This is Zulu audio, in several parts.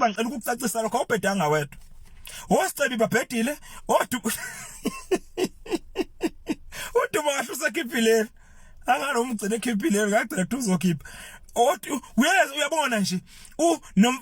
waqhuba ngicela ukukucacisa lokho awubhedanga wedwa. Osicebi babhedile, uduma kahle usekhiphile. Anganomgcine ekhiphile ngagcina uzokhipha. Uyabona nje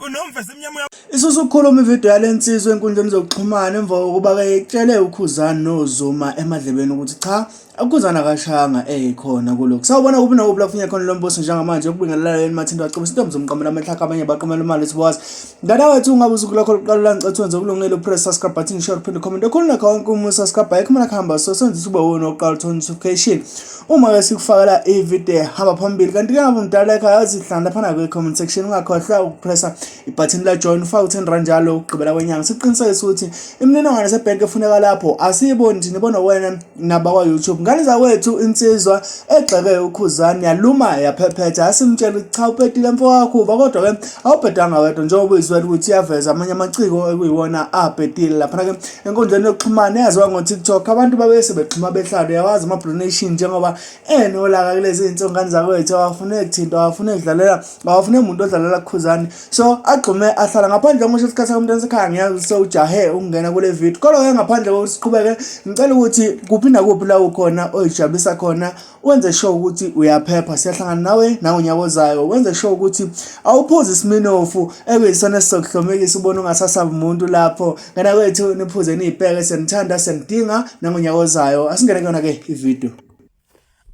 nomvese emnyama Isusukhuluma ivideo yalensizwe enkundleni zokuxhumana emva kokuba kayetshele uKhuzani noZuma emadlebeni ukuthi cha uKhuzani akashanga ekhona kulokho. Sawubona kuphi nakuphi lapho khona lo mbuso njengamanje ukubingelela yini mathinto acebisa into mzomqamela amahlaka abanye baqamela imali sibowazi. Ngada wethu ungabuza kulokho lokuqala lancethu wenze kulungile press subscribe button share phinde comment ekhuluna konke umusubscribe ekhumana khamba so senze sibe wona oqala notification uma ke sikufakela ivideo hamba phambili kanti ke ngabe umdala ekhaya azihlanda phana kwe comment section ungakhohlwa ukupressa ibutton la join ufaka u10 njalo ukugqibela kwenyanga siqiniseke ukuthi imininingwane sebhenki efuneka lapho asiyiboni thina ibona wena naba kwa YouTube ngaliza wethu insizwa egxeke uKhuzani yaluma yaphephetha asimtshela cha upetile mfo wakho kodwa ke awubhedanga wedwa njengoba uyizwela ukuthi iyaveza amanye amaciko ekuyiwona abhedile lapha ke enkundleni yokuxhumana yaziwa ngo TikTok abantu babese bexhuma behlalo yawazi ama donation njengoba enolaka kulezi insongane zakwethu awafuna ukuthinta awafuna ukudlalela awafuna umuntu odlalela kuKhuzani so agxume ahlala ngaphandle ngokusho isikhathi umuntu esekhaya ngiyazi so ujahe ukungena kule video kodwa ke ngaphandle kokuthi siqhubeke ngicela ukuthi kuphi nakuphi la ukhona oyijabulisa khona wenze sure ukuthi uyaphepha siyahlangana nawe nangonyakozayo wenze sure ukuthi awuphuze isiminofu ekuyisona sizokuhlomekisa ubone ungasasabi umuntu lapho ngena kwethu niphuze nizibheke senithanda senidinga nangonyakozayo asingene kuyona ke ivideo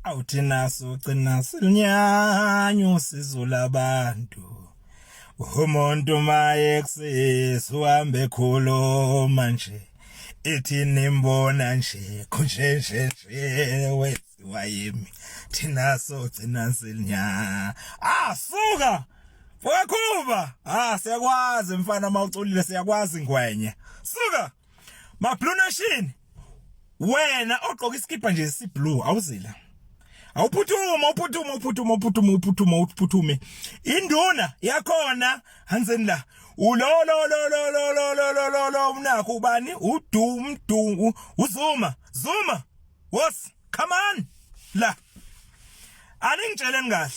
awuthina sogcina silnyanyo sizula abantu. Umuntu maye kusisi uhambe khuluma nje ithi nimbona nje kunje wenziwa yimi thina sogcina silnya suka wakhuba siyakwazi mfana mawuculile siyakwazi ngwenye suka ma-blue nation wena ogqoka iskipa nje si-blue awuzila awuphuthuma induna yakhona hanzeni la lo mnakho ubani uzuma was come on la aningitsheleni kahle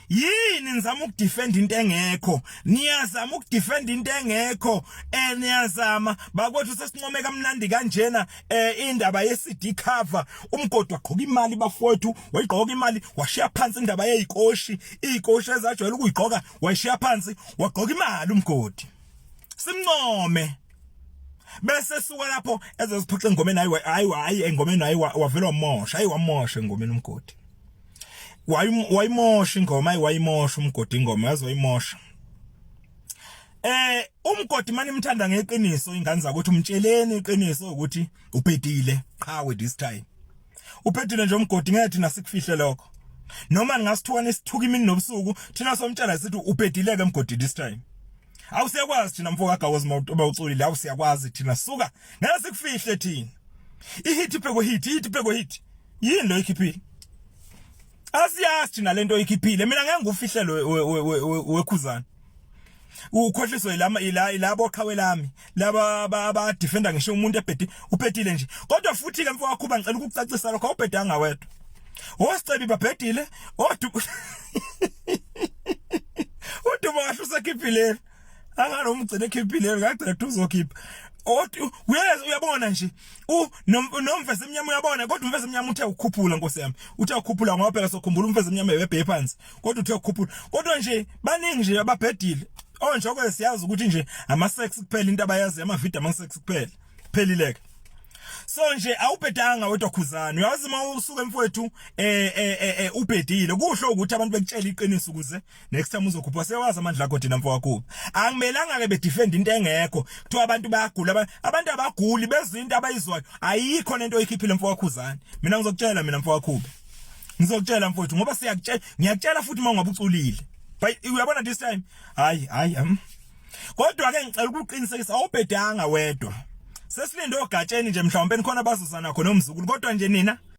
yini nizama ukudefend into engekho niyazama ukudefend into engekho niyazama bakwethu sesinqome kamnandi kanjena indaba ye-CD cover umgodi waqhoka imali bafowethu wayigqoka imali washiya phansi indaba yezikoshi izikoshi ezajwayele ukuyigqoka washiya phansi wagqoka imali umgodi simncome bese suka lapho ezosiphoxa engomeni hayi engomeni hayi wavela wamosha wamosha engomeni umgodi wayimosha ingoma wayimosha umgodi ingoma yazi wayimosha umgodi manje imthanda ngeqiniso ingane zakuthi umtsheleni iqiniso ukuthi uphetile qhawe this time uphetile nje umgodi ngeke thina sikufihle lokho noma ngasithuka isithuka imini nobusuku thina somtshela sithi uphetile ke umgodi this time awusiyakwazi thina mfoko kagawozi mawuculile awusiyakwazi thina suka ngeke sikufihle thina ihit pheko hit yini lo ikhiphile asiyazi thina lento ikhiphile mina ngeke ngufihlelo weKhuzani ukhohliswe ilabo qhawe lami laba aba defender ngisho umuntu uphetile nje kodwa futhi ke mfowethu wakho ngicela ukukucacisa lokho awubhedanga wedwa osicebi babhedile uduma kahle usekhiphile anganomgcine ekhiphile ngagcina uzokhipha uyabona nje nomvese emnyama uyabona kodwa umvese emnyama uthe ukukhuphula nkosi yami uthe ukukhuphula ngoba phela sokhumbula umvese emnyama webhe phansi kodwa uthe ukukhuphula kodwa nje baningi nje ababhedile nje okwesiyazi ukuthi nje ama-sex kuphela into abayazi ama-video ama-sex kuphela phelileke so nje awubhedanga wedwa Khuzani uyazi uma usuka emfowethu ubhedile kusho ukuthi abantu bekutshela iqiniso ukuze next time uzokhupha sewazi amandla akho thina mfowakho angimelanga ke bedefend into engekho kuthiwa abantu bayagula abantu abaguli bezinto abayizwayo ayikho lento oyikhiphile mfowakho Khuzani mina ngizokutshela mina mfowakho ngizokutshela mfowethu ngoba ngiyakutshela futhi uma ungabe uculile uyabona this time hayi kodwa ke ngicela ukuqinisekisa awubhedanga wedwa sesilinde ogatsheni nje mhlawumbe khona bazosana khona umzukulu kodwa nje nina